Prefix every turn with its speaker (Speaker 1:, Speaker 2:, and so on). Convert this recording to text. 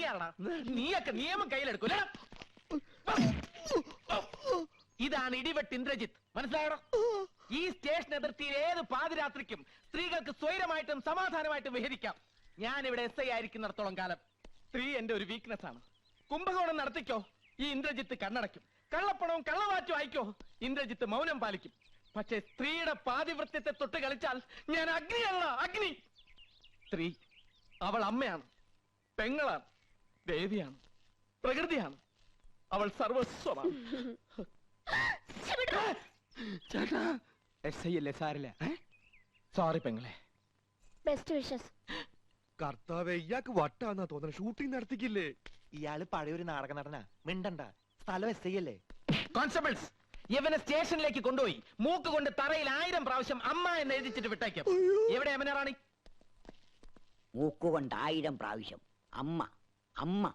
Speaker 1: നീയാണ, നീയൊക്കെ നിയമം കയ്യിലെടുക്കൂല. ഇതാണ് ഇടിവെട്ട് ഇന്ദ്രജിത്ത്, മനസ്സിലായോ? ഈ സ്റ്റേഷൻ അതിർത്തിയിൽ ഏത് പാതിരാത്രിക്കും സ്ത്രീകൾക്ക് സ്വൈരമായിട്ടും സമാധാനമായിട്ടും വിഹരിക്കാം. ഞാൻ ഇവിടെ SI ആയിരിക്കുന്നിടത്തോളം കാലം സ്ത്രീ എന്റെ ഒരു വീക്ക്നെസ് ആണ്. കുംഭകോണം നടത്തിക്കോ, ഈ ഇന്ദ്രജിത്ത് കണ്ണടയ്ക്കും. കള്ളപ്പണവും കള്ളവാറ്റും അയക്കോ, ഇന്ദ്രജിത്ത് മൗനം പാലിക്കും. പക്ഷെ സ്ത്രീയുടെ പാതിവൃത്യത്തെ തൊട്ട് കളിച്ചാൽ ഞാൻ അഗ്നിയല്ല, അഗ്നി. സ്ത്രീ അവൾ അമ്മയാണ്, പെങ്ങളാണ്, ദേവിയാണ്, പ്രകൃതിയാണ്. അവൾ സർവസ്വമാണ്. ചേട്ടാ SI അല്ലേ, സാരില്ല. സോറി പെങ്ങളെ.
Speaker 2: Best wishes.
Speaker 3: കർത്താവേ, ഇയാൾക്ക് വട്ടാന്നാ തോന്നുന്നത്. ഷൂട്ടിംഗ് നടത്തിക്കില്ലേ?
Speaker 4: ഇയാള് പഴയൊരു നാടക നടനാ, മിണ്ടണ്ട. സ്ഥലം SI അല്ലേ?
Speaker 1: കോൺസ്റ്റബിൾസ്, ഇവനെ സ്റ്റേഷനിലേക്ക് കൊണ്ടുപോയി മൂക്ക് കൊണ്ട് തറയിൽ 1000 പ്രാവശ്യം അമ്മ എന്ന് എഴുതിച്ചിട്ട് വിട്ടേക്കും. എവിടെ യമന റാണി?
Speaker 5: മൂക്കുകൊണ്ട് 1000 പ്രാവശ്യം അമ്മ അമ്മ